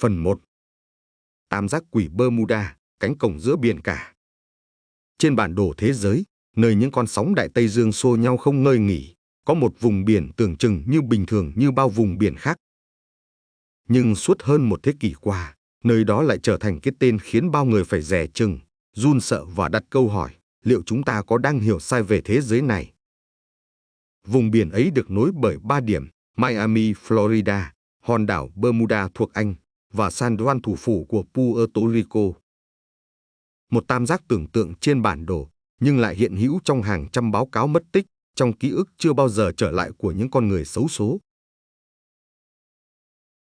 Phần 1. Tam giác quỷ Bermuda, cánh cổng giữa biển cả. Trên bản đồ thế giới, nơi những con sóng Đại Tây Dương xô nhau không ngơi nghỉ, có một vùng biển tưởng chừng như bình thường như bao vùng biển khác. Nhưng suốt hơn một thế kỷ qua, nơi đó lại trở thành cái tên khiến bao người phải dè chừng, run sợ và đặt câu hỏi, liệu chúng ta có đang hiểu sai về thế giới này? Vùng biển ấy được nối bởi 3 điểm, Miami, Florida, hòn đảo Bermuda thuộc Anh, và San Juan thủ phủ của Puerto Rico. Một tam giác tưởng tượng trên bản đồ, nhưng lại hiện hữu trong hàng trăm báo cáo mất tích, trong ký ức chưa bao giờ trở lại của những con người xấu số.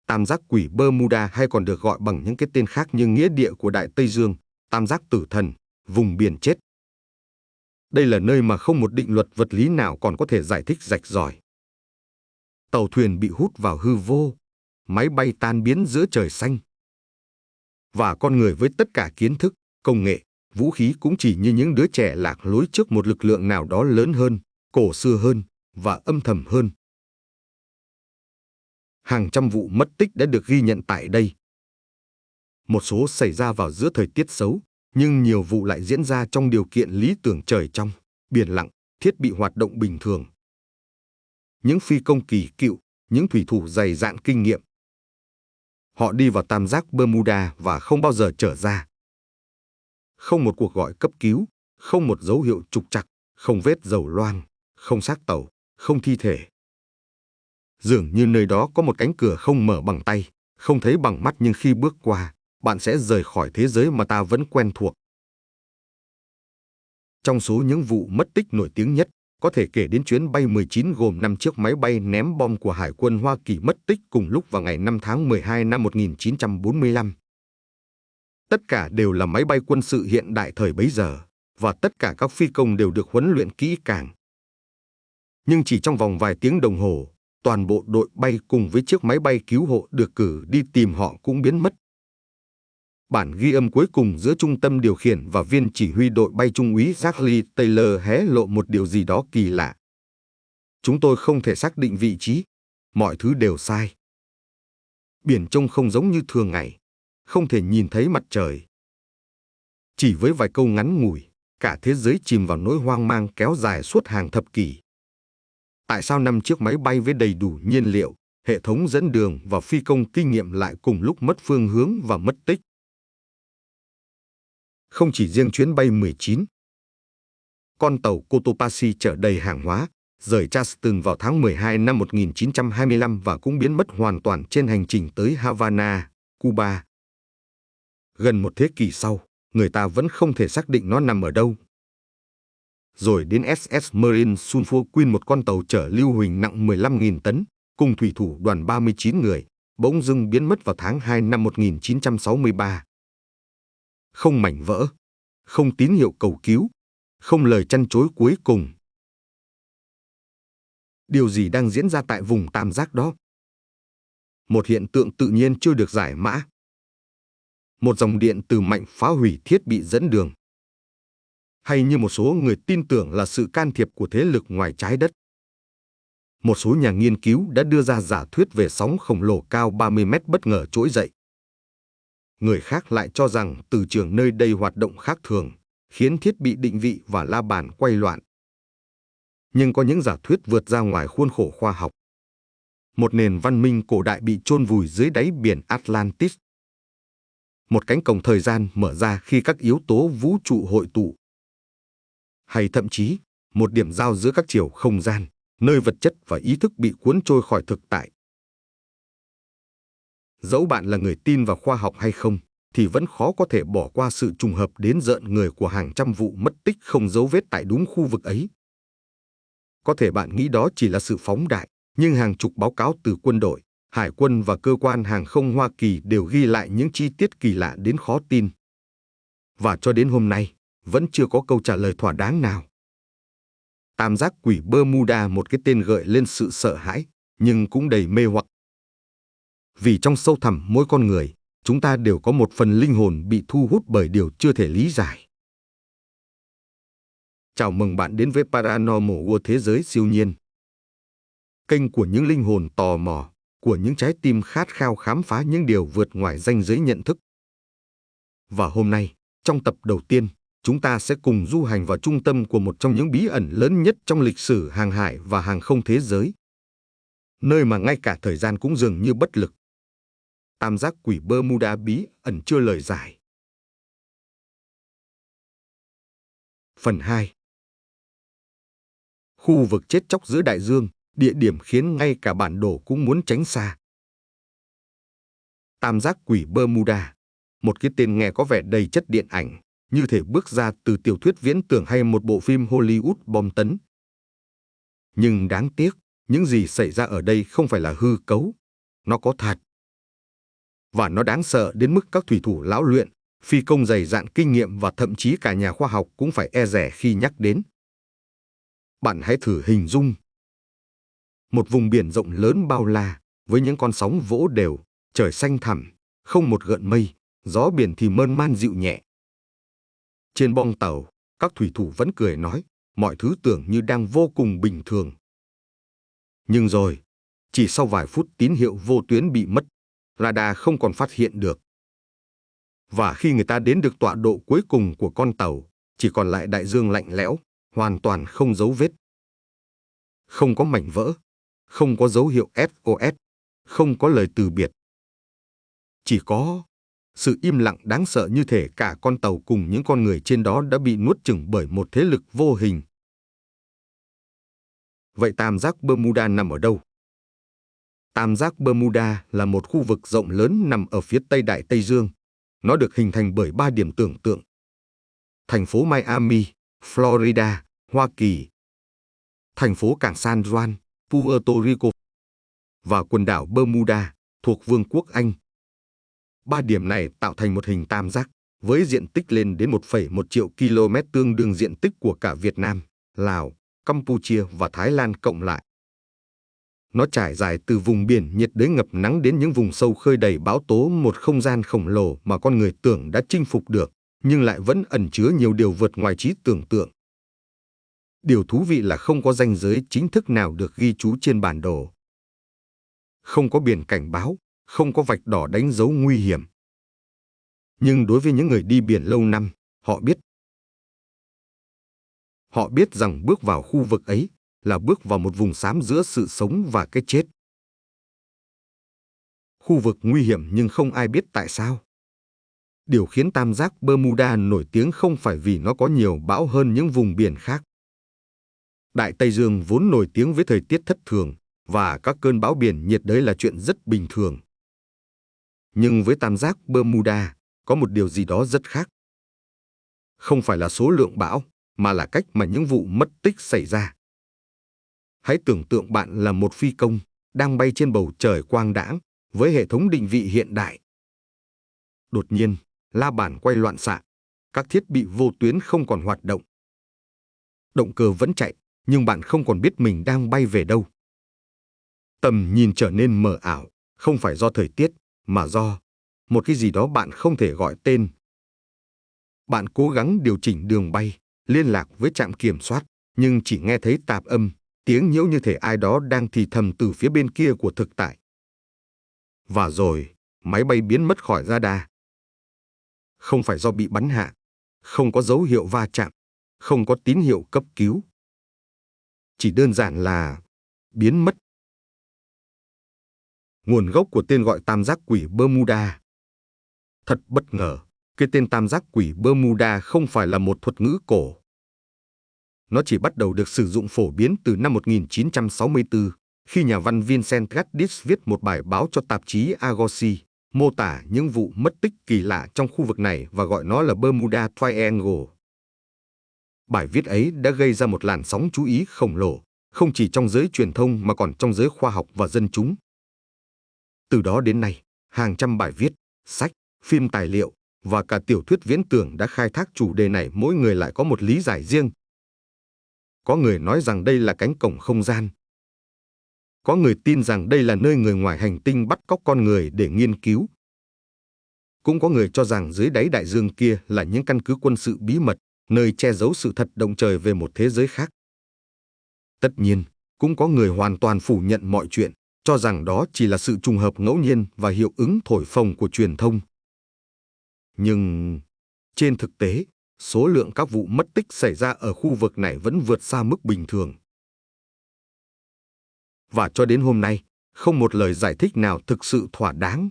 Tam giác quỷ Bermuda hay còn được gọi bằng những cái tên khác như nghĩa địa của Đại Tây Dương, tam giác tử thần, vùng biển chết. Đây là nơi mà không một định luật vật lý nào còn có thể giải thích rạch ròi. Tàu thuyền bị hút vào hư vô, máy bay tan biến giữa trời xanh. Và con người với tất cả kiến thức, công nghệ, vũ khí cũng chỉ như những đứa trẻ lạc lối trước một lực lượng nào đó lớn hơn, cổ xưa hơn và âm thầm hơn. Hàng trăm vụ mất tích đã được ghi nhận tại đây. Một số xảy ra vào giữa thời tiết xấu, nhưng nhiều vụ lại diễn ra trong điều kiện lý tưởng trời trong, biển lặng, thiết bị hoạt động bình thường. Những phi công kỳ cựu, những thủy thủ dày dạn kinh nghiệm. Họ đi vào tam giác Bermuda và không bao giờ trở ra. Không một cuộc gọi cấp cứu, không một dấu hiệu trục trặc, không vết dầu loang, không xác tàu, không thi thể. Dường như nơi đó có một cánh cửa không mở bằng tay, không thấy bằng mắt, nhưng khi bước qua, bạn sẽ rời khỏi thế giới mà ta vẫn quen thuộc. Trong số những vụ mất tích nổi tiếng nhất, có thể kể đến chuyến bay 19 gồm 5 chiếc máy bay ném bom của Hải quân Hoa Kỳ mất tích cùng lúc vào ngày 5 tháng 12 năm 1945. Tất cả đều là máy bay quân sự hiện đại thời bấy giờ, và tất cả các phi công đều được huấn luyện kỹ càng. Nhưng chỉ trong vòng vài tiếng đồng hồ, toàn bộ đội bay cùng với chiếc máy bay cứu hộ được cử đi tìm họ cũng biến mất. Bản ghi âm cuối cùng giữa trung tâm điều khiển và viên chỉ huy đội bay Trung úy Charlie Taylor hé lộ một điều gì đó kỳ lạ. Chúng tôi không thể xác định vị trí, mọi thứ đều sai. Biển trông không giống như thường ngày, không thể nhìn thấy mặt trời. Chỉ với vài câu ngắn ngủi, cả thế giới chìm vào nỗi hoang mang kéo dài suốt hàng thập kỷ. Tại sao 5 chiếc máy bay với đầy đủ nhiên liệu, hệ thống dẫn đường và phi công kinh nghiệm lại cùng lúc mất phương hướng và mất tích? Không chỉ riêng chuyến bay 19. Con tàu Cotopaxi chở đầy hàng hóa, rời Charleston vào tháng 12 năm 1925 và cũng biến mất hoàn toàn trên hành trình tới Havana, Cuba. Gần một thế kỷ sau, người ta vẫn không thể xác định nó nằm ở đâu. Rồi đến SS Marine Sulphur Queen, một con tàu chở lưu huỳnh nặng 15.000 tấn, cùng thủy thủ đoàn 39 người, bỗng dưng biến mất vào tháng 2 năm 1963. Không mảnh vỡ, không tín hiệu cầu cứu, không lời trăn trối cuối cùng. Điều gì đang diễn ra tại vùng tam giác đó? Một hiện tượng tự nhiên chưa được giải mã. Một dòng điện từ mạnh phá hủy thiết bị dẫn đường. Hay như một số người tin tưởng là sự can thiệp của thế lực ngoài trái đất. Một số nhà nghiên cứu đã đưa ra giả thuyết về sóng khổng lồ cao 30 mét bất ngờ trỗi dậy. Người khác lại cho rằng từ trường nơi đây hoạt động khác thường, khiến thiết bị định vị và la bàn quay loạn. Nhưng có những giả thuyết vượt ra ngoài khuôn khổ khoa học. Một nền văn minh cổ đại bị chôn vùi dưới đáy biển Atlantis. Một cánh cổng thời gian mở ra khi các yếu tố vũ trụ hội tụ. Hay thậm chí, một điểm giao giữa các chiều không gian, nơi vật chất và ý thức bị cuốn trôi khỏi thực tại. Dẫu bạn là người tin vào khoa học hay không, thì vẫn khó có thể bỏ qua sự trùng hợp đến rợn người của hàng trăm vụ mất tích không dấu vết tại đúng khu vực ấy. Có thể bạn nghĩ đó chỉ là sự phóng đại, nhưng hàng chục báo cáo từ quân đội, hải quân và cơ quan hàng không Hoa Kỳ đều ghi lại những chi tiết kỳ lạ đến khó tin. Và cho đến hôm nay, vẫn chưa có câu trả lời thỏa đáng nào. Tam giác quỷ Bermuda, một cái tên gợi lên sự sợ hãi, nhưng cũng đầy mê hoặc. Vì trong sâu thẳm mỗi con người, chúng ta đều có một phần linh hồn bị thu hút bởi điều chưa thể lý giải. Chào mừng bạn đến với Paranormal World, thế giới siêu nhiên. Kênh của những linh hồn tò mò, của những trái tim khát khao khám phá những điều vượt ngoài ranh giới nhận thức. Và hôm nay, trong tập đầu tiên, chúng ta sẽ cùng du hành vào trung tâm của một trong những bí ẩn lớn nhất trong lịch sử hàng hải và hàng không thế giới. Nơi mà ngay cả thời gian cũng dường như bất lực. Tam giác quỷ Bermuda bí ẩn chưa lời giải. Phần 2. Khu vực chết chóc giữa đại dương, địa điểm khiến ngay cả bản đồ cũng muốn tránh xa. Tam giác quỷ Bermuda, một cái tên nghe có vẻ đầy chất điện ảnh, như thể bước ra từ tiểu thuyết viễn tưởng hay một bộ phim Hollywood bom tấn. Nhưng đáng tiếc, những gì xảy ra ở đây không phải là hư cấu, nó có thật. Và nó đáng sợ đến mức các thủy thủ lão luyện, phi công dày dạn kinh nghiệm và thậm chí cả nhà khoa học cũng phải e dè khi nhắc đến. Bạn hãy thử hình dung một vùng biển rộng lớn bao la, với những con sóng vỗ đều, trời xanh thẳm, không một gợn mây, gió biển thì mơn man dịu nhẹ. Trên bong tàu, các thủy thủ vẫn cười nói, mọi thứ tưởng như đang vô cùng bình thường. Nhưng rồi, chỉ sau vài phút tín hiệu vô tuyến bị mất, radar không còn phát hiện được. Và khi người ta đến được tọa độ cuối cùng của con tàu, chỉ còn lại đại dương lạnh lẽo, hoàn toàn không dấu vết. Không có mảnh vỡ, không có dấu hiệu SOS, không có lời từ biệt. Chỉ có sự im lặng đáng sợ như thể cả con tàu cùng những con người trên đó đã bị nuốt chửng bởi một thế lực vô hình. Vậy tam giác Bermuda nằm ở đâu? Tam giác Bermuda là một khu vực rộng lớn nằm ở phía tây Đại Tây Dương. Nó được hình thành bởi 3 điểm tưởng tượng. Thành phố Miami, Florida, Hoa Kỳ. Thành phố cảng San Juan, Puerto Rico. Và quần đảo Bermuda, thuộc Vương quốc Anh. 3 điểm này tạo thành một hình tam giác, với diện tích lên đến 1,1 triệu km tương đương diện tích của cả Việt Nam, Lào, Campuchia và Thái Lan cộng lại. Nó trải dài từ vùng biển nhiệt đới ngập nắng đến những vùng sâu khơi đầy bão tố, một không gian khổng lồ mà con người tưởng đã chinh phục được, nhưng lại vẫn ẩn chứa nhiều điều vượt ngoài trí tưởng tượng. Điều thú vị là không có ranh giới chính thức nào được ghi chú trên bản đồ. Không có biển cảnh báo, không có vạch đỏ đánh dấu nguy hiểm. Nhưng đối với những người đi biển lâu năm, họ biết rằng bước vào khu vực ấy là bước vào một vùng xám giữa sự sống và cái chết. Khu vực nguy hiểm nhưng không ai biết tại sao. Điều khiến tam giác Bermuda nổi tiếng không phải vì nó có nhiều bão hơn những vùng biển khác. Đại Tây Dương vốn nổi tiếng với thời tiết thất thường, và các cơn bão biển nhiệt đới là chuyện rất bình thường. Nhưng với tam giác Bermuda, có một điều gì đó rất khác. Không phải là số lượng bão, mà là cách mà những vụ mất tích xảy ra. Hãy tưởng tượng bạn là một phi công, đang bay trên bầu trời quang đãng, với hệ thống định vị hiện đại. Đột nhiên, la bàn quay loạn xạ, các thiết bị vô tuyến không còn hoạt động. Động cơ vẫn chạy, nhưng bạn không còn biết mình đang bay về đâu. Tầm nhìn trở nên mờ ảo, không phải do thời tiết, mà do một cái gì đó bạn không thể gọi tên. Bạn cố gắng điều chỉnh đường bay, liên lạc với trạm kiểm soát, nhưng chỉ nghe thấy tạp âm, tiếng nhiễu như thể ai đó đang thì thầm từ phía bên kia của thực tại. Và rồi, máy bay biến mất khỏi radar. Không phải do bị bắn hạ, không có dấu hiệu va chạm, không có tín hiệu cấp cứu. Chỉ đơn giản là biến mất. Nguồn gốc của tên gọi tam giác quỷ Bermuda. Thật bất ngờ, cái tên tam giác quỷ Bermuda không phải là một thuật ngữ cổ. Nó chỉ bắt đầu được sử dụng phổ biến từ năm 1964, khi nhà văn Vincent Gaddis viết một bài báo cho tạp chí Argosy, mô tả những vụ mất tích kỳ lạ trong khu vực này và gọi nó là Bermuda Triangle. Bài viết ấy đã gây ra một làn sóng chú ý khổng lồ, không chỉ trong giới truyền thông mà còn trong giới khoa học và dân chúng. Từ đó đến nay, hàng trăm bài viết, sách, phim tài liệu và cả tiểu thuyết viễn tưởng đã khai thác chủ đề này, mỗi người lại có một lý giải riêng. Có người nói rằng đây là cánh cổng không gian. Có người tin rằng đây là nơi người ngoài hành tinh bắt cóc con người để nghiên cứu. Cũng có người cho rằng dưới đáy đại dương kia là những căn cứ quân sự bí mật, nơi che giấu sự thật động trời về một thế giới khác. Tất nhiên, cũng có người hoàn toàn phủ nhận mọi chuyện, cho rằng đó chỉ là sự trùng hợp ngẫu nhiên và hiệu ứng thổi phồng của truyền thông. Nhưng trên thực tế, số lượng các vụ mất tích xảy ra ở khu vực này vẫn vượt xa mức bình thường. Và cho đến hôm nay, không một lời giải thích nào thực sự thỏa đáng.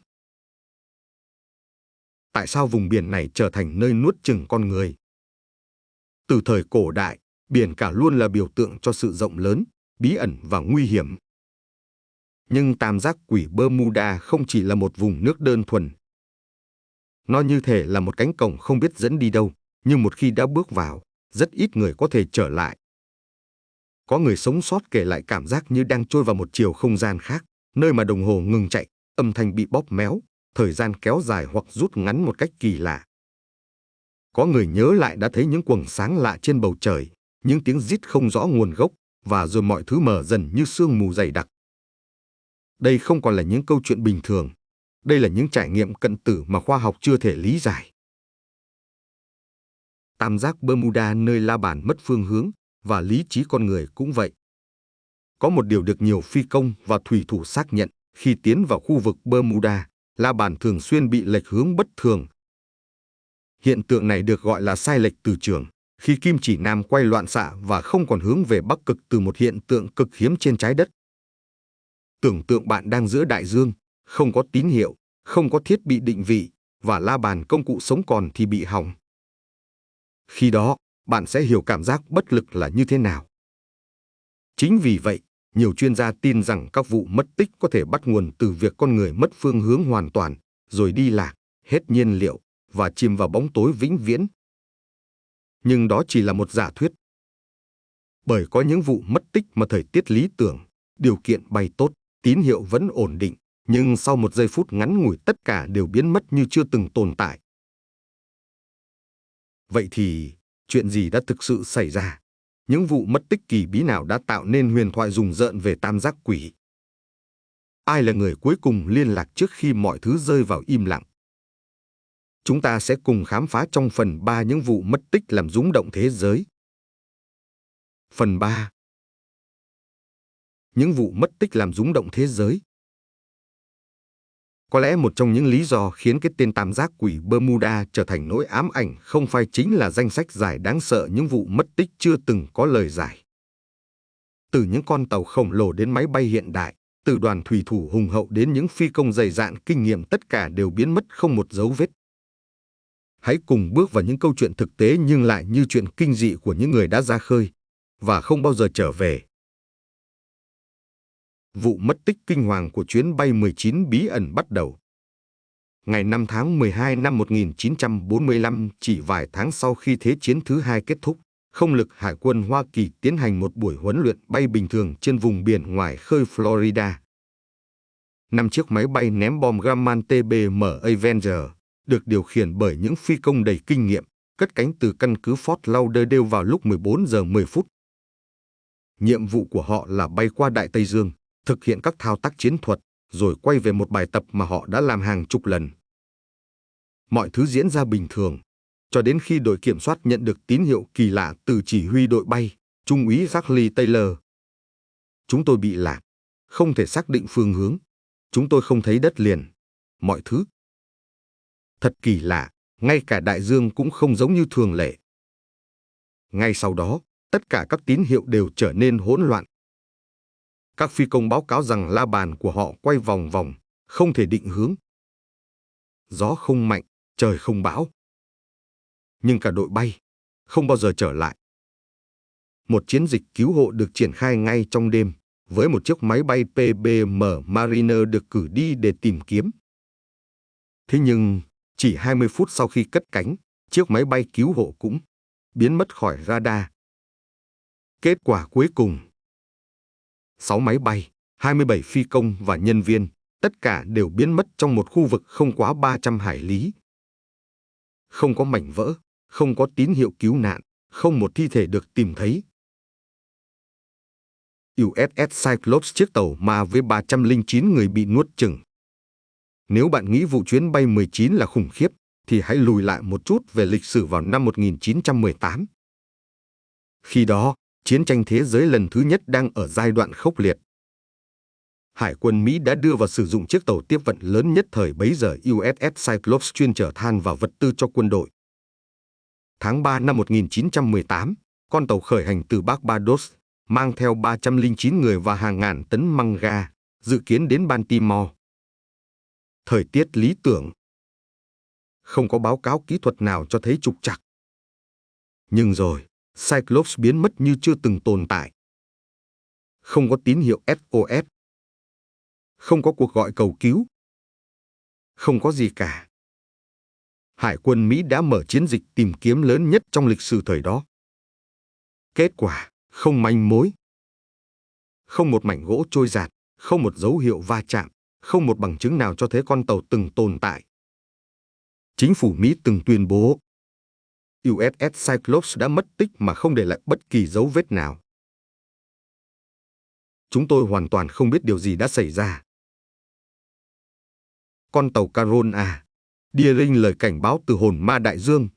Tại sao vùng biển này trở thành nơi nuốt chửng con người? Từ thời cổ đại, biển cả luôn là biểu tượng cho sự rộng lớn, bí ẩn và nguy hiểm. Nhưng tam giác quỷ Bermuda không chỉ là một vùng nước đơn thuần. Nó như thể là một cánh cổng không biết dẫn đi đâu, nhưng một khi đã bước vào, rất ít người có thể trở lại. Có người sống sót kể lại cảm giác như đang trôi vào một chiều không gian khác, nơi mà đồng hồ ngừng chạy, âm thanh bị bóp méo, thời gian kéo dài hoặc rút ngắn một cách kỳ lạ. Có người nhớ lại đã thấy những quầng sáng lạ trên bầu trời, những tiếng rít không rõ nguồn gốc, và rồi mọi thứ mờ dần như sương mù dày đặc. Đây không còn là những câu chuyện bình thường. Đây là những trải nghiệm cận tử mà khoa học chưa thể lý giải. Tam giác Bermuda nơi La Bàn mất phương hướng, và lý trí con người cũng vậy. Có một điều được nhiều phi công và thủy thủ xác nhận, khi tiến vào khu vực Bermuda, La Bàn thường xuyên bị lệch hướng bất thường. Hiện tượng này được gọi là sai lệch từ trường, khi kim chỉ nam quay loạn xạ và không còn hướng về Bắc Cực, từ một hiện tượng cực hiếm trên trái đất. Tưởng tượng bạn đang giữa đại dương, không có tín hiệu, không có thiết bị định vị, và La Bàn công cụ sống còn thì bị hỏng. Khi đó, bạn sẽ hiểu cảm giác bất lực là như thế nào. Chính vì vậy, nhiều chuyên gia tin rằng các vụ mất tích có thể bắt nguồn từ việc con người mất phương hướng hoàn toàn, rồi đi lạc, hết nhiên liệu, và chìm vào bóng tối vĩnh viễn. Nhưng đó chỉ là một giả thuyết. Bởi có những vụ mất tích mà thời tiết lý tưởng, điều kiện bay tốt, tín hiệu vẫn ổn định, nhưng sau một giây phút ngắn ngủi tất cả đều biến mất như chưa từng tồn tại. Vậy thì, chuyện gì đã thực sự xảy ra? Những vụ mất tích kỳ bí nào đã tạo nên huyền thoại rùng rợn về tam giác quỷ? Ai là người cuối cùng liên lạc trước khi mọi thứ rơi vào im lặng? Chúng ta sẽ cùng khám phá trong phần 3 những vụ mất tích làm rúng động thế giới. Phần 3. Những vụ mất tích làm rúng động thế giới. Có lẽ một trong những lý do khiến cái tên tam giác quỷ Bermuda trở thành nỗi ám ảnh không phải chính là danh sách dài đáng sợ những vụ mất tích chưa từng có lời giải. Từ những con tàu khổng lồ đến máy bay hiện đại, từ đoàn thủy thủ hùng hậu đến những phi công dày dạn kinh nghiệm, tất cả đều biến mất không một dấu vết. Hãy cùng bước vào những câu chuyện thực tế nhưng lại như chuyện kinh dị của những người đã ra khơi và không bao giờ trở về. Vụ mất tích kinh hoàng của chuyến bay 19 bí ẩn bắt đầu. Ngày 5 tháng 12 năm 1945, chỉ vài tháng sau khi Thế chiến thứ hai kết thúc, không lực Hải quân Hoa Kỳ tiến hành một buổi huấn luyện bay bình thường trên vùng biển ngoài khơi Florida. 5 chiếc máy bay ném bom Grumman TBM Avenger, được điều khiển bởi những phi công đầy kinh nghiệm, cất cánh từ căn cứ Fort Lauderdale vào lúc 14 giờ 10 phút. Nhiệm vụ của họ là bay qua Đại Tây Dương, thực hiện các thao tác chiến thuật, rồi quay về một bài tập mà họ đã làm hàng chục lần. Mọi thứ diễn ra bình thường, cho đến khi đội kiểm soát nhận được tín hiệu kỳ lạ từ chỉ huy đội bay, Trung úy Charlie Taylor. Chúng tôi bị lạc, không thể xác định phương hướng. Chúng tôi không thấy đất liền, mọi thứ. Thật kỳ lạ, ngay cả đại dương cũng không giống như thường lệ. Ngay sau đó, tất cả các tín hiệu đều trở nên hỗn loạn. Các phi công báo cáo rằng la bàn của họ quay vòng vòng, không thể định hướng. Gió không mạnh, trời không bão. Nhưng cả đội bay không bao giờ trở lại. Một chiến dịch cứu hộ được triển khai ngay trong đêm, với một chiếc máy bay PBM Mariner được cử đi để tìm kiếm. Thế nhưng, chỉ 20 phút sau khi cất cánh, chiếc máy bay cứu hộ cũng biến mất khỏi radar. Kết quả cuối cùng, 6 máy bay, 27 phi công và nhân viên, tất cả đều biến mất trong một khu vực không quá 300 hải lý. Không có mảnh vỡ, không có tín hiệu cứu nạn, không một thi thể được tìm thấy. USS Cyclops, chiếc tàu ma với 309 người bị nuốt chửng. Nếu bạn nghĩ vụ chuyến bay 19 là khủng khiếp, thì hãy lùi lại một chút về lịch sử vào năm 1918. Khi đó, chiến tranh thế giới lần thứ nhất đang ở giai đoạn khốc liệt. Hải quân Mỹ đã đưa vào sử dụng chiếc tàu tiếp vận lớn nhất thời bấy giờ USS Cyclops chuyên chở than và vật tư cho quân đội. Tháng 3 năm 1918, con tàu khởi hành từ Barbados, mang theo 309 người và hàng ngàn tấn măng ga, dự kiến đến Baltimore. Thời tiết lý tưởng. Không có báo cáo kỹ thuật nào cho thấy trục trặc. Nhưng rồi, Cyclops biến mất như chưa từng tồn tại. Không có tín hiệu SOS. Không có cuộc gọi cầu cứu. Không có gì cả. Hải quân Mỹ đã mở chiến dịch tìm kiếm lớn nhất trong lịch sử thời đó. Kết quả, không manh mối. Không một mảnh gỗ trôi giạt, không một dấu hiệu va chạm, không một bằng chứng nào cho thấy con tàu từng tồn tại. Chính phủ Mỹ từng tuyên bố USS Cyclops đã mất tích mà không để lại bất kỳ dấu vết nào. Chúng tôi hoàn toàn không biết điều gì đã xảy ra. Con tàu Carol A. Deering lời cảnh báo từ hồn ma đại dương.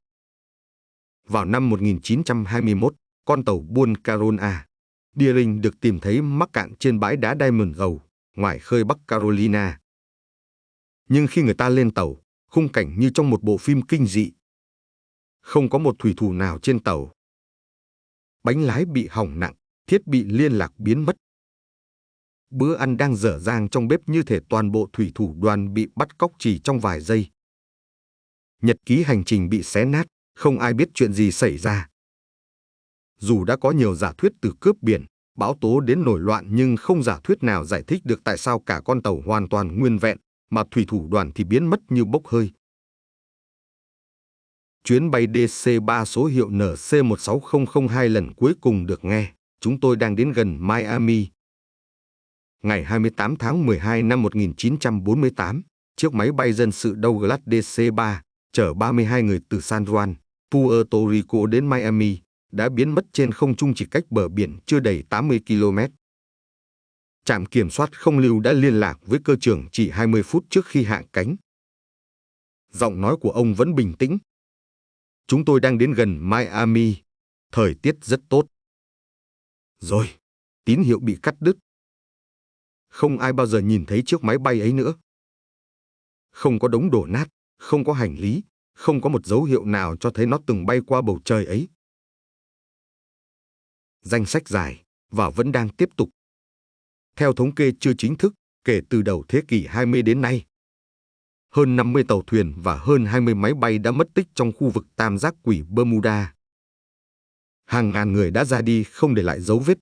Vào năm 1921, con tàu buôn Carol A. Deering được tìm thấy mắc cạn trên bãi đá Diamond Gầu, ngoài khơi Bắc Carolina. Nhưng khi người ta lên tàu, khung cảnh như trong một bộ phim kinh dị. Không có một thủy thủ nào trên tàu. Bánh lái bị hỏng nặng, thiết bị liên lạc biến mất. Bữa ăn đang dở dang trong bếp như thể toàn bộ thủy thủ đoàn bị bắt cóc chỉ trong vài giây. Nhật ký hành trình bị xé nát, không ai biết chuyện gì xảy ra. Dù đã có nhiều giả thuyết từ cướp biển, bão tố đến nổi loạn nhưng không giả thuyết nào giải thích được tại sao cả con tàu hoàn toàn nguyên vẹn, mà thủy thủ đoàn thì biến mất như bốc hơi. Chuyến bay DC-3 số hiệu NC-16002 lần cuối cùng được nghe, chúng tôi đang đến gần Miami. Ngày 28 tháng 12 năm 1948, chiếc máy bay dân sự Douglas DC-3 chở 32 người từ San Juan, Puerto Rico đến Miami, đã biến mất trên không trung chỉ cách bờ biển chưa đầy 80 km. Trạm kiểm soát không lưu đã liên lạc với cơ trưởng chỉ 20 phút trước khi hạ cánh. Giọng nói của ông vẫn bình tĩnh. Chúng tôi đang đến gần Miami, thời tiết rất tốt. Rồi, tín hiệu bị cắt đứt. Không ai bao giờ nhìn thấy chiếc máy bay ấy nữa. Không có đống đổ nát, không có hành lý, không có một dấu hiệu nào cho thấy nó từng bay qua bầu trời ấy. Danh sách dài, và vẫn đang tiếp tục. Theo thống kê chưa chính thức, kể từ đầu thế kỷ 20 đến nay, hơn 50 tàu thuyền và hơn 20 máy bay đã mất tích trong khu vực tam giác quỷ Bermuda. Hàng ngàn người đã ra đi không để lại dấu vết.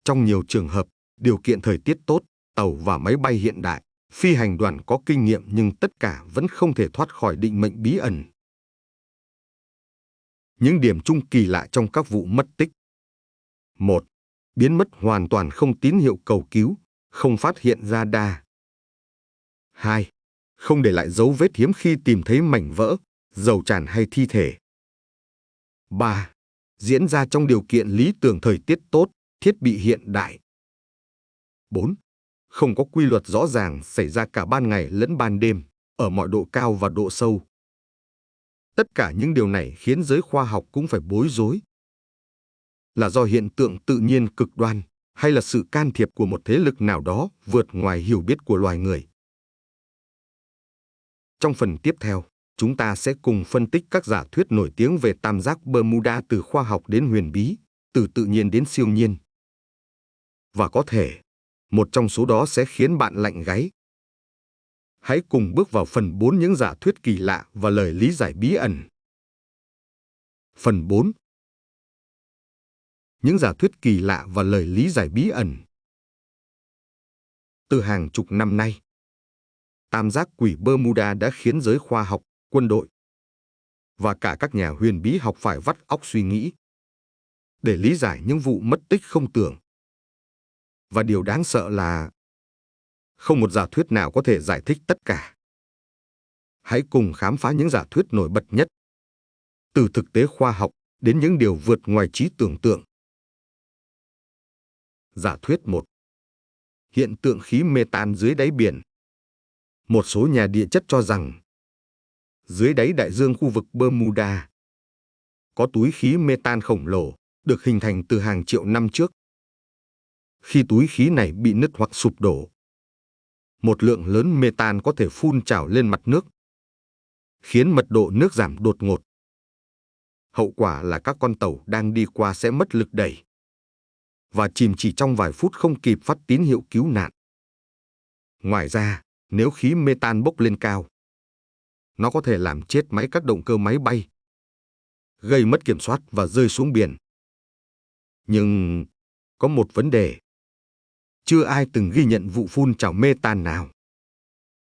Trong nhiều trường hợp, điều kiện thời tiết tốt, tàu và máy bay hiện đại, phi hành đoàn có kinh nghiệm nhưng tất cả vẫn không thể thoát khỏi định mệnh bí ẩn. Những điểm chung kỳ lạ trong các vụ mất tích. 1. Biến mất hoàn toàn không tín hiệu cầu cứu, không phát hiện radar. 2. Không để lại dấu vết hiếm khi tìm thấy mảnh vỡ, dầu tràn hay thi thể. 3. Diễn ra trong điều kiện lý tưởng thời tiết tốt, thiết bị hiện đại. 4. Không có quy luật rõ ràng xảy ra cả ban ngày lẫn ban đêm, ở mọi độ cao và độ sâu. Tất cả những điều này khiến giới khoa học cũng phải bối rối. Là do hiện tượng tự nhiên cực đoan, hay là sự can thiệp của một thế lực nào đó vượt ngoài hiểu biết của loài người? Trong phần tiếp theo, chúng ta sẽ cùng phân tích các giả thuyết nổi tiếng về tam giác Bermuda từ khoa học đến huyền bí, từ tự nhiên đến siêu nhiên. Và có thể, một trong số đó sẽ khiến bạn lạnh gáy. Hãy cùng bước vào phần 4 những giả thuyết kỳ lạ và lời lý giải bí ẩn. Phần 4. Những giả thuyết kỳ lạ và lời lý giải bí ẩn. Từ hàng chục năm nay, tam giác quỷ Bermuda đã khiến giới khoa học, quân đội và cả các nhà huyền bí học phải vắt óc suy nghĩ để lý giải những vụ mất tích không tưởng. Và điều đáng sợ là không một giả thuyết nào có thể giải thích tất cả. Hãy cùng khám phá những giả thuyết nổi bật nhất, từ thực tế khoa học đến những điều vượt ngoài trí tưởng tượng. Giả thuyết 1. Hiện tượng khí metan dưới đáy biển. Một số nhà địa chất cho rằng dưới đáy đại dương khu vực Bermuda có túi khí metan khổng lồ được hình thành từ hàng triệu năm trước. Khi túi khí này bị nứt hoặc sụp đổ, một lượng lớn metan có thể phun trào lên mặt nước, khiến mật độ nước giảm đột ngột. Hậu quả là các con tàu đang đi qua sẽ mất lực đẩy và chìm chỉ trong vài phút không kịp phát tín hiệu cứu nạn. Ngoài ra, nếu khí metan bốc lên cao, nó có thể làm chết máy các động cơ máy bay, gây mất kiểm soát và rơi xuống biển. Nhưng có một vấn đề. Chưa ai từng ghi nhận vụ phun trào metan nào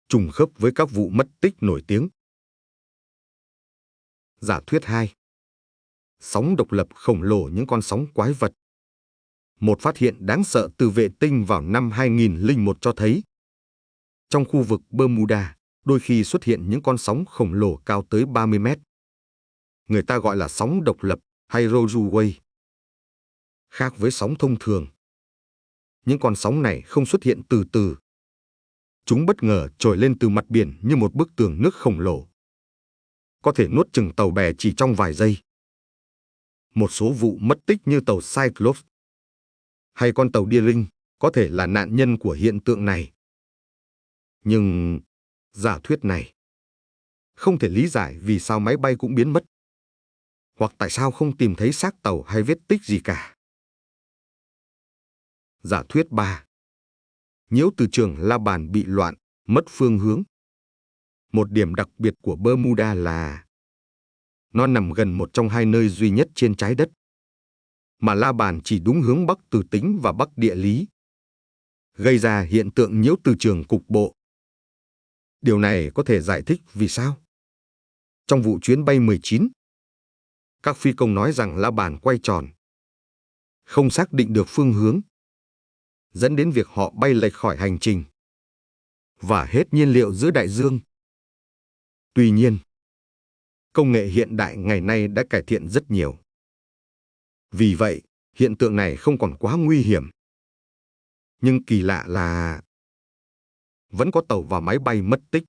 trùng khớp với các vụ mất tích nổi tiếng. Giả thuyết 2. Sóng độc lập khổng lồ, những con sóng quái vật. Một phát hiện đáng sợ từ vệ tinh vào năm 2001 cho thấy trong khu vực Bermuda đôi khi xuất hiện những con sóng khổng lồ cao tới 30 mét. Người ta gọi là sóng độc lập hay Rogue Wave. Khác với sóng thông thường, những con sóng này không xuất hiện từ từ. Chúng bất ngờ trồi lên từ mặt biển như một bức tường nước khổng lồ, có thể nuốt chửng tàu bè chỉ trong vài giây. Một số vụ mất tích như tàu Cyclops hay con tàu Deering có thể là nạn nhân của hiện tượng này. Nhưng giả thuyết này không thể lý giải vì sao máy bay cũng biến mất, hoặc tại sao không tìm thấy xác tàu hay vết tích gì cả. Giả thuyết 3. Nhiễu từ trường la bàn bị loạn, mất phương hướng. Một điểm đặc biệt của Bermuda là nó nằm gần một trong hai nơi duy nhất trên trái đất mà la bàn chỉ đúng hướng bắc từ tính và bắc địa lý, gây ra hiện tượng nhiễu từ trường cục bộ. Điều này có thể giải thích vì sao trong vụ chuyến bay 19, các phi công nói rằng la bàn quay tròn, không xác định được phương hướng, dẫn đến việc họ bay lệch khỏi hành trình và hết nhiên liệu giữa đại dương. Tuy nhiên, công nghệ hiện đại ngày nay đã cải thiện rất nhiều. Vì vậy, hiện tượng này không còn quá nguy hiểm. Nhưng kỳ lạ là vẫn có tàu và máy bay mất tích,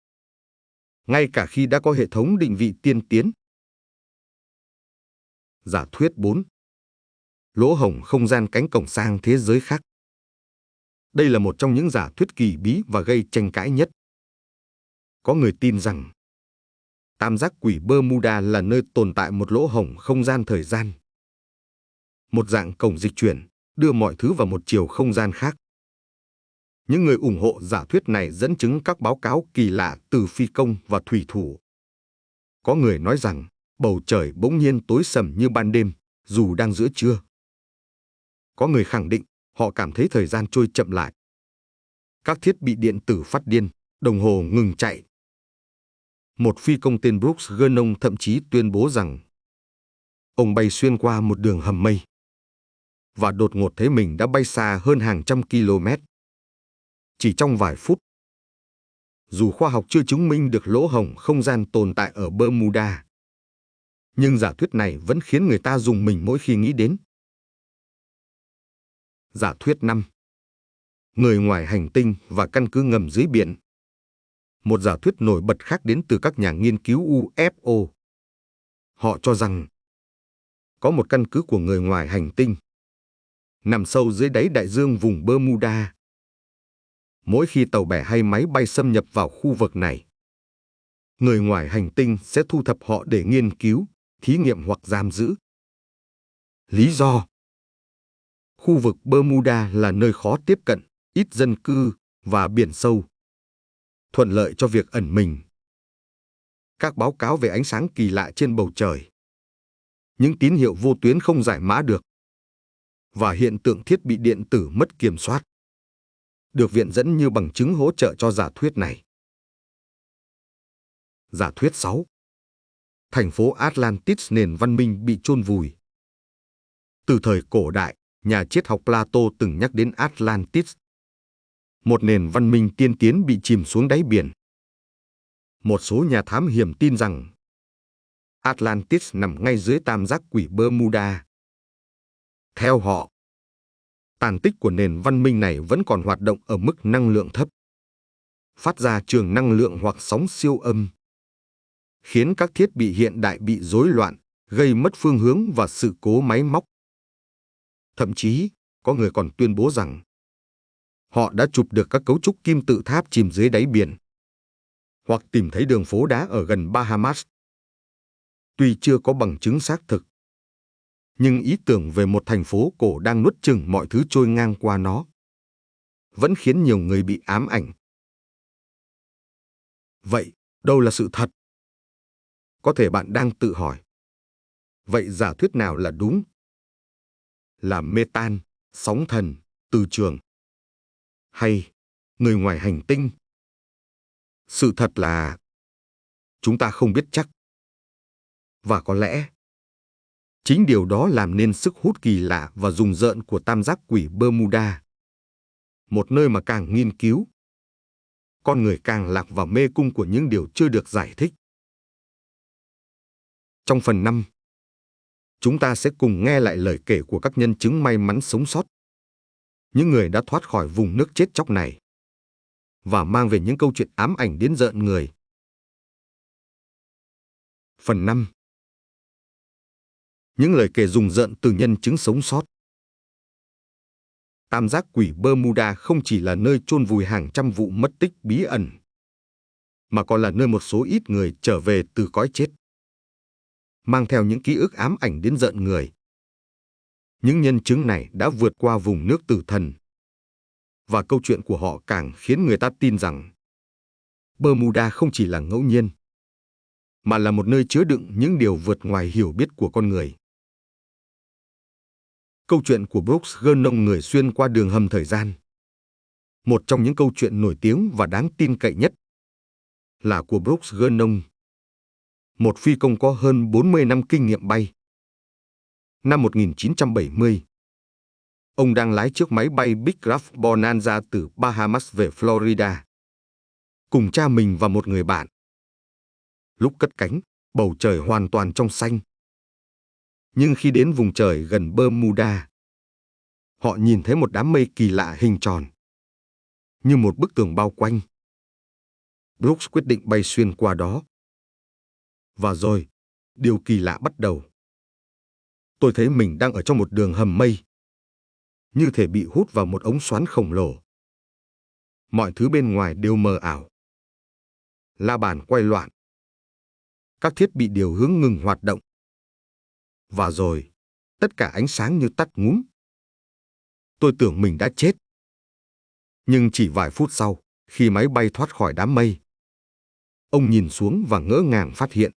ngay cả khi đã có hệ thống định vị tiên tiến. Giả thuyết 4. Lỗ hổng không gian, cánh cổng sang thế giới khác. Đây là một trong những giả thuyết kỳ bí và gây tranh cãi nhất. Có người tin rằng tam giác quỷ Bermuda là nơi tồn tại một lỗ hổng không gian thời gian, một dạng cổng dịch chuyển đưa mọi thứ vào một chiều không gian khác. Những người ủng hộ giả thuyết này dẫn chứng các báo cáo kỳ lạ từ phi công và thủy thủ. Có người nói rằng bầu trời bỗng nhiên tối sầm như ban đêm, dù đang giữa trưa. Có người khẳng định họ cảm thấy thời gian trôi chậm lại. Các thiết bị điện tử phát điên, đồng hồ ngừng chạy. Một phi công tên Brooks Gernon thậm chí tuyên bố rằng ông bay xuyên qua một đường hầm mây và đột ngột thấy mình đã bay xa hơn hàng trăm km chỉ trong vài phút. Dù khoa học chưa chứng minh được lỗ hổng không gian tồn tại ở Bermuda, nhưng giả thuyết này vẫn khiến người ta rùng mình mỗi khi nghĩ đến. Giả thuyết 5. Người ngoài hành tinh và căn cứ ngầm dưới biển. Một giả thuyết nổi bật khác đến từ các nhà nghiên cứu UFO. Họ cho rằng có một căn cứ của người ngoài hành tinh nằm sâu dưới đáy đại dương vùng Bermuda. Mỗi khi tàu bè hay máy bay xâm nhập vào khu vực này, người ngoài hành tinh sẽ thu thập họ để nghiên cứu, thí nghiệm hoặc giam giữ. Lý do: khu vực Bermuda là nơi khó tiếp cận, ít dân cư và biển sâu, thuận lợi cho việc ẩn mình. Các báo cáo về ánh sáng kỳ lạ trên bầu trời, những tín hiệu vô tuyến không giải mã được, và hiện tượng thiết bị điện tử mất kiểm soát được viện dẫn như bằng chứng hỗ trợ cho giả thuyết này. Giả thuyết 6. Thành phố Atlantis, nền văn minh bị chôn vùi. Từ thời cổ đại, nhà triết học Plato từng nhắc đến Atlantis, một nền văn minh tiên tiến bị chìm xuống đáy biển. Một số nhà thám hiểm tin rằng Atlantis nằm ngay dưới tam giác quỷ Bermuda. Theo họ, tàn tích của nền văn minh này vẫn còn hoạt động ở mức năng lượng thấp, phát ra trường năng lượng hoặc sóng siêu âm, khiến các thiết bị hiện đại bị rối loạn, gây mất phương hướng và sự cố máy móc. Thậm chí, có người còn tuyên bố rằng Họ đã chụp được các cấu trúc kim tự tháp chìm dưới đáy biển, hoặc tìm thấy đường phố đá ở gần Bahamas. Tuy chưa có bằng chứng xác thực, nhưng ý tưởng về một thành phố cổ đang nuốt chửng mọi thứ trôi ngang qua nó vẫn khiến nhiều người bị ám ảnh. Vậy, đâu là sự thật? Có thể bạn đang tự hỏi. Vậy giả thuyết nào là đúng? Là metan, sóng thần, từ trường? Hay người ngoài hành tinh? Sự thật là chúng ta không biết chắc. Và có lẽ chính điều đó làm nên sức hút kỳ lạ và rùng rợn của tam giác quỷ Bermuda. Một nơi mà càng nghiên cứu, con người càng lạc vào mê cung của những điều chưa được giải thích. Trong phần 5, chúng ta sẽ cùng nghe lại lời kể của các nhân chứng may mắn sống sót, những người đã thoát khỏi vùng nước chết chóc này, và mang về những câu chuyện ám ảnh đến rợn người. Phần 5. Những lời kể rùng rợn từ nhân chứng sống sót. Tam giác quỷ Bermuda không chỉ là nơi chôn vùi hàng trăm vụ mất tích bí ẩn, mà còn là nơi một số ít người trở về từ cõi chết, mang theo những ký ức ám ảnh đến rợn người. Những nhân chứng này đã vượt qua vùng nước tử thần, và câu chuyện của họ càng khiến người ta tin rằng Bermuda không chỉ là ngẫu nhiên, mà là một nơi chứa đựng những điều vượt ngoài hiểu biết của con người. Câu chuyện của Brooks Gurnong, người xuyên qua đường hầm thời gian. Một trong những câu chuyện nổi tiếng và đáng tin cậy nhất là của Brooks Gurnong, một phi công có hơn 40 năm kinh nghiệm bay. Năm 1970, ông đang lái chiếc máy bay Big Craft Bonanza từ Bahamas về Florida, cùng cha mình và một người bạn. Lúc cất cánh, bầu trời hoàn toàn trong xanh. Nhưng khi đến vùng trời gần Bermuda, họ nhìn thấy một đám mây kỳ lạ hình tròn, như một bức tường bao quanh. Brooks quyết định bay xuyên qua đó. Và rồi, điều kỳ lạ bắt đầu. Tôi thấy mình đang ở trong một đường hầm mây, như thể bị hút vào một ống xoắn khổng lồ. Mọi thứ bên ngoài đều mờ ảo. La bàn quay loạn. Các thiết bị điều hướng ngừng hoạt động. Và rồi, tất cả ánh sáng như tắt ngúm. Tôi tưởng mình đã chết. Nhưng chỉ vài phút sau, khi máy bay thoát khỏi đám mây, ông nhìn xuống và ngỡ ngàng phát hiện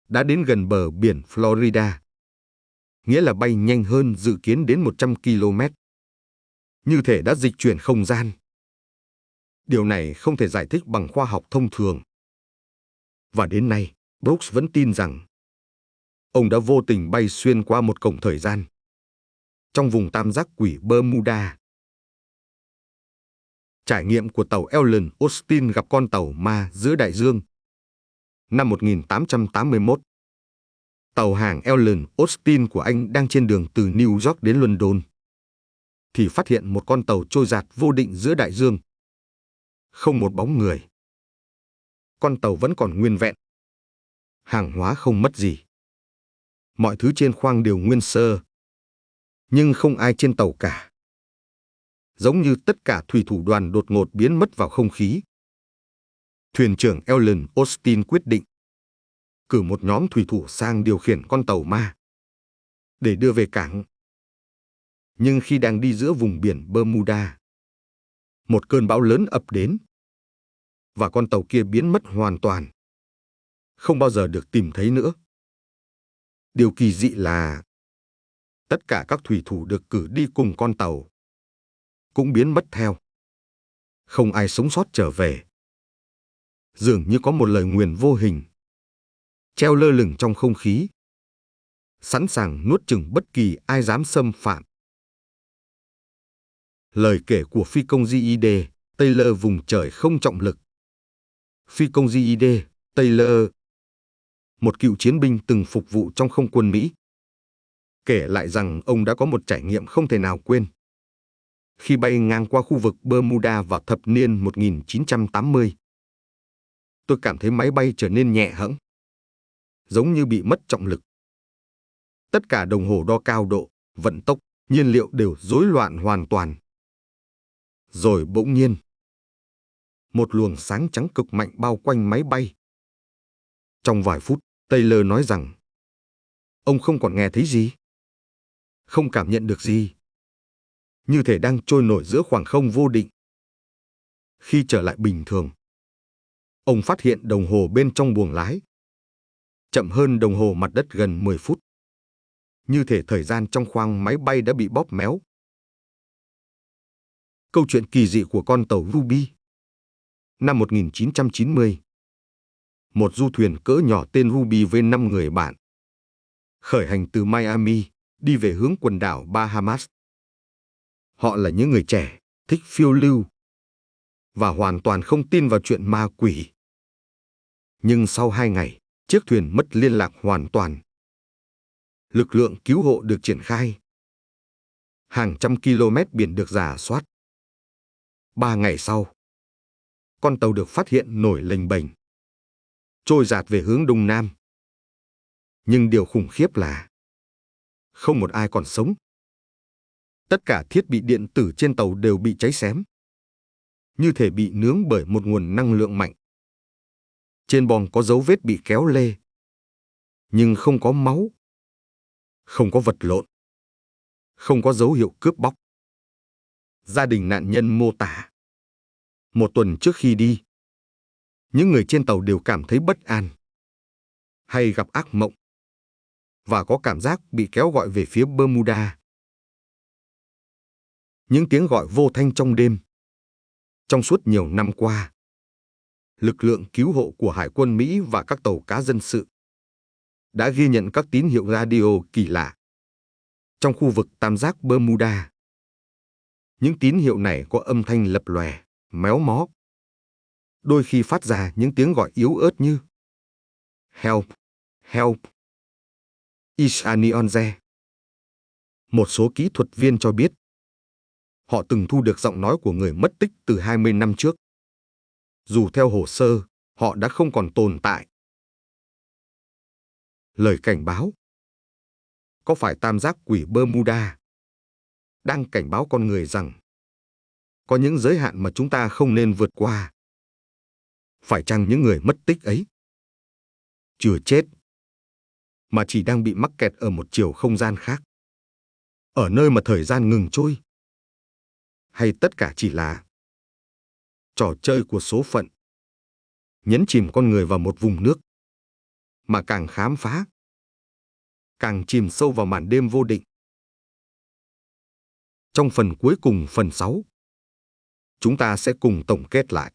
đã đến gần bờ biển Florida. Nghĩa là bay nhanh hơn dự kiến đến 100 km. Như thể đã dịch chuyển không gian. Điều này không thể giải thích bằng khoa học thông thường. Và đến nay, Brooks vẫn tin rằng ông đã vô tình bay xuyên qua một cổng thời gian trong vùng tam giác quỷ Bermuda. Trải nghiệm của tàu Ellen Austin gặp con tàu ma giữa đại dương. Năm 1881, tàu hàng Ellen Austin của Anh đang trên đường từ New York đến London, thì phát hiện một con tàu trôi dạt vô định giữa đại dương. Không một bóng người. Con tàu vẫn còn nguyên vẹn. Hàng hóa không mất gì. Mọi thứ trên khoang đều nguyên sơ. Nhưng không ai trên tàu cả. Giống như tất cả thủy thủ đoàn đột ngột biến mất vào không khí. Thuyền trưởng Ellen Austin quyết định cử một nhóm thủy thủ sang điều khiển con tàu ma để đưa về cảng. Nhưng khi đang đi giữa vùng biển Bermuda, một cơn bão lớn ập đến và con tàu kia biến mất hoàn toàn, không bao giờ được tìm thấy nữa. Điều kỳ dị là tất cả các thủy thủ được cử đi cùng con tàu cũng biến mất theo. Không ai sống sót trở về. Dường như có một lời nguyền vô hình treo lơ lửng trong không khí, sẵn sàng nuốt chửng bất kỳ ai dám xâm phạm. Lời kể của phi công J.E.D. Taylor vùng trời không trọng lực. Phi công J.E.D. Taylor, một cựu chiến binh từng phục vụ trong không quân Mỹ, kể lại rằng ông đã có một trải nghiệm không thể nào quên. Khi bay ngang qua khu vực Bermuda vào thập niên 1980, tôi cảm thấy máy bay trở nên nhẹ hẫng, giống như bị mất trọng lực. Tất cả đồng hồ đo cao độ, vận tốc, nhiên liệu đều rối loạn hoàn toàn. Rồi bỗng nhiên, một luồng sáng trắng cực mạnh bao quanh máy bay. Trong vài phút, Taylor nói rằng ông không còn nghe thấy gì, không cảm nhận được gì, như thể đang trôi nổi giữa khoảng không vô định. Khi trở lại bình thường, ông phát hiện đồng hồ bên trong buồng lái chậm hơn đồng hồ mặt đất gần 10 phút. Như thể thời gian trong khoang máy bay đã bị bóp méo. Câu chuyện kỳ dị của con tàu Ruby. Năm 1990, một du thuyền cỡ nhỏ tên Ruby với 5 người bạn khởi hành từ Miami đi về hướng quần đảo Bahamas. Họ là những người trẻ, thích phiêu lưu và hoàn toàn không tin vào chuyện ma quỷ. Nhưng sau 2 ngày, chiếc thuyền mất liên lạc hoàn toàn. Lực lượng cứu hộ được triển khai. Hàng trăm km biển được rà soát. 3 ngày sau, con tàu được phát hiện nổi lềnh bềnh, trôi dạt về hướng đông nam. Nhưng điều khủng khiếp là không một ai còn sống. Tất cả thiết bị điện tử trên tàu đều bị cháy xém, như thể bị nướng bởi một nguồn năng lượng mạnh. Trên bong có dấu vết bị kéo lê, nhưng không có máu, không có vật lộn, không có dấu hiệu cướp bóc. Gia đình nạn nhân mô tả, một tuần trước khi đi, những người trên tàu đều cảm thấy bất an, hay gặp ác mộng, và có cảm giác bị kéo gọi về phía Bermuda. Những tiếng gọi vô thanh trong đêm. Trong suốt nhiều năm qua, lực lượng cứu hộ của Hải quân Mỹ và các tàu cá dân sự đã ghi nhận các tín hiệu radio kỳ lạ trong khu vực tam giác Bermuda. Những tín hiệu này có âm thanh lập lòe, méo mó, đôi khi phát ra những tiếng gọi yếu ớt như Help, Help, Is anyone there? Một số kỹ thuật viên cho biết họ từng thu được giọng nói của người mất tích từ 20 năm trước. Dù theo hồ sơ, họ đã không còn tồn tại. Lời cảnh báo. Có phải tam giác quỷ Bermuda đang cảnh báo con người rằng có những giới hạn mà chúng ta không nên vượt qua? Phải chăng những người mất tích ấy chưa chết, mà chỉ đang bị mắc kẹt ở một chiều không gian khác, ở nơi mà thời gian ngừng trôi? Hay tất cả chỉ là trò chơi của số phận, nhấn chìm con người vào một vùng nước mà càng khám phá, càng chìm sâu vào màn đêm vô định? Trong phần cuối cùng phần 6, chúng ta sẽ cùng tổng kết lại.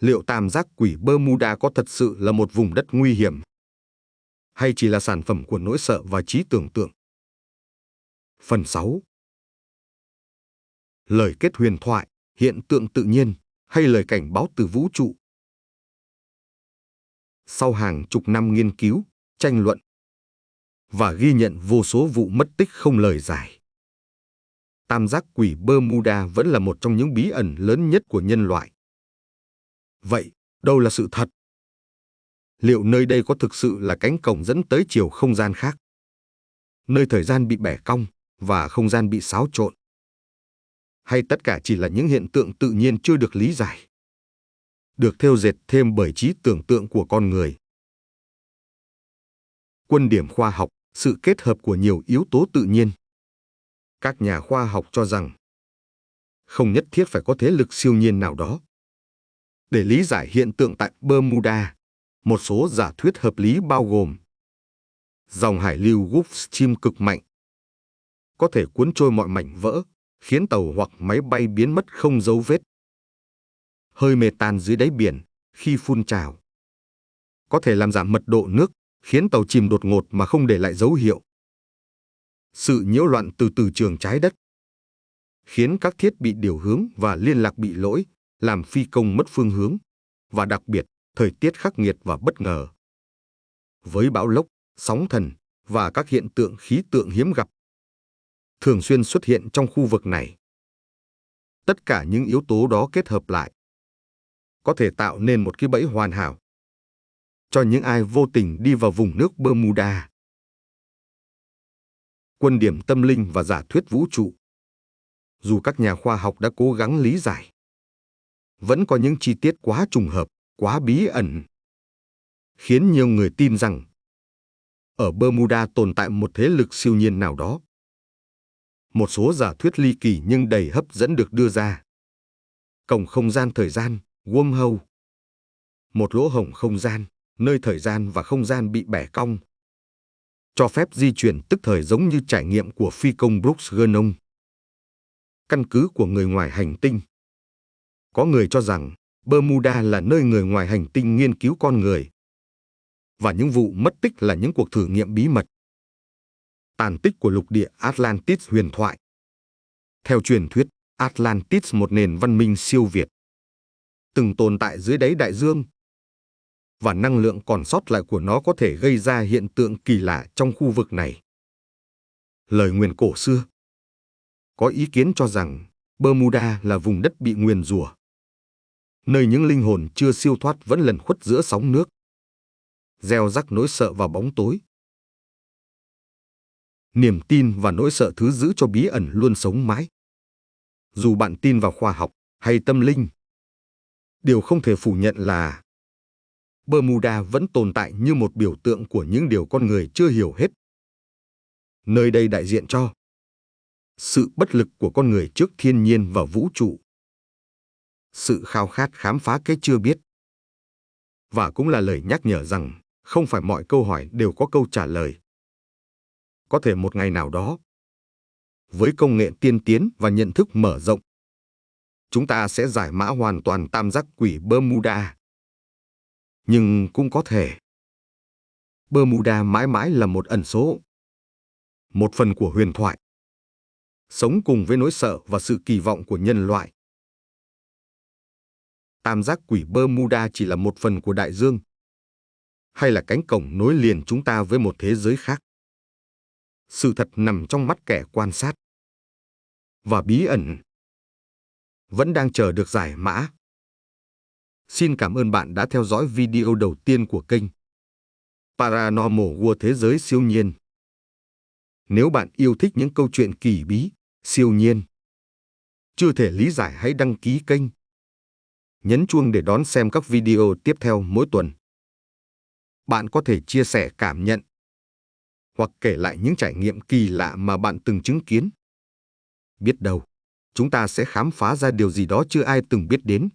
Liệu tam giác quỷ Bermuda có thật sự là một vùng đất nguy hiểm, hay chỉ là sản phẩm của nỗi sợ và trí tưởng tượng? Phần 6. Lời kết huyền thoại, hiện tượng tự nhiên, hay lời cảnh báo từ vũ trụ? Sau hàng chục năm nghiên cứu, tranh luận và ghi nhận vô số vụ mất tích không lời giải, tam giác quỷ Bermuda vẫn là một trong những bí ẩn lớn nhất của nhân loại. Vậy, đâu là sự thật? Liệu nơi đây có thực sự là cánh cổng dẫn tới chiều không gian khác, nơi thời gian bị bẻ cong và không gian bị xáo trộn? Hay tất cả chỉ là những hiện tượng tự nhiên chưa được lý giải, được thêu dệt thêm bởi trí tưởng tượng của con người? Quan điểm khoa học, sự kết hợp của nhiều yếu tố tự nhiên. Các nhà khoa học cho rằng không nhất thiết phải có thế lực siêu nhiên nào đó để lý giải hiện tượng tại Bermuda. Một số giả thuyết hợp lý bao gồm dòng hải lưu Gulf Stream cực mạnh có thể cuốn trôi mọi mảnh vỡ, khiến tàu hoặc máy bay biến mất không dấu vết. Hơi metan dưới đáy biển khi phun trào có thể làm giảm mật độ nước, khiến tàu chìm đột ngột mà không để lại dấu hiệu. Sự nhiễu loạn từ trường trái đất khiến các thiết bị điều hướng và liên lạc bị lỗi, làm phi công mất phương hướng, và đặc biệt, thời tiết khắc nghiệt và bất ngờ. Với bão lốc, sóng thần và các hiện tượng khí tượng hiếm gặp thường xuyên xuất hiện trong khu vực này. Tất cả những yếu tố đó kết hợp lại có thể tạo nên một cái bẫy hoàn hảo cho những ai vô tình đi vào vùng nước Bermuda. Quan điểm tâm linh và giả thuyết vũ trụ. Dù các nhà khoa học đã cố gắng lý giải, vẫn có những chi tiết quá trùng hợp, quá bí ẩn, khiến nhiều người tin rằng ở Bermuda tồn tại một thế lực siêu nhiên nào đó. Một số giả thuyết ly kỳ nhưng đầy hấp dẫn được đưa ra. Cổng không gian thời gian, wormhole. Một lỗ hổng không gian, nơi thời gian và không gian bị bẻ cong, cho phép di chuyển tức thời giống như trải nghiệm của phi công Brooks Gurnon. Căn cứ của người ngoài hành tinh. Có người cho rằng Bermuda là nơi người ngoài hành tinh nghiên cứu con người, và những vụ mất tích là những cuộc thử nghiệm bí mật. Tàn tích của lục địa Atlantis huyền thoại. Theo truyền thuyết, Atlantis, một nền văn minh siêu việt, từng tồn tại dưới đáy đại dương, và năng lượng còn sót lại của nó có thể gây ra hiện tượng kỳ lạ trong khu vực này. Lời nguyền cổ xưa. Có ý kiến cho rằng Bermuda là vùng đất bị nguyền rủa, nơi những linh hồn chưa siêu thoát vẫn lẩn khuất giữa sóng nước, gieo rắc nỗi sợ và bóng tối. Niềm tin và nỗi sợ thứ giữ cho bí ẩn luôn sống mãi. Dù bạn tin vào khoa học hay tâm linh, điều không thể phủ nhận là Bermuda vẫn tồn tại như một biểu tượng của những điều con người chưa hiểu hết. Nơi đây đại diện cho sự bất lực của con người trước thiên nhiên và vũ trụ, sự khao khát khám phá cái chưa biết, và cũng là lời nhắc nhở rằng không phải mọi câu hỏi đều có câu trả lời. Có thể một ngày nào đó, với công nghệ tiên tiến và nhận thức mở rộng, chúng ta sẽ giải mã hoàn toàn tam giác quỷ Bermuda. Nhưng cũng có thể Bermuda mãi mãi là một ẩn số, một phần của huyền thoại, sống cùng với nỗi sợ và sự kỳ vọng của nhân loại. Tam giác quỷ Bermuda chỉ là một phần của đại dương, hay là cánh cổng nối liền chúng ta với một thế giới khác? Sự thật nằm trong mắt kẻ quan sát, và bí ẩn vẫn đang chờ được giải mã. Xin cảm ơn bạn đã theo dõi video đầu tiên của kênh Paranormal World, thế giới siêu nhiên. Nếu bạn yêu thích những câu chuyện kỳ bí, siêu nhiên, chưa thể lý giải, hãy đăng ký kênh, nhấn chuông để đón xem các video tiếp theo mỗi tuần. Bạn có thể chia sẻ cảm nhận hoặc kể lại những trải nghiệm kỳ lạ mà bạn từng chứng kiến. Biết đâu, chúng ta sẽ khám phá ra điều gì đó chưa ai từng biết đến.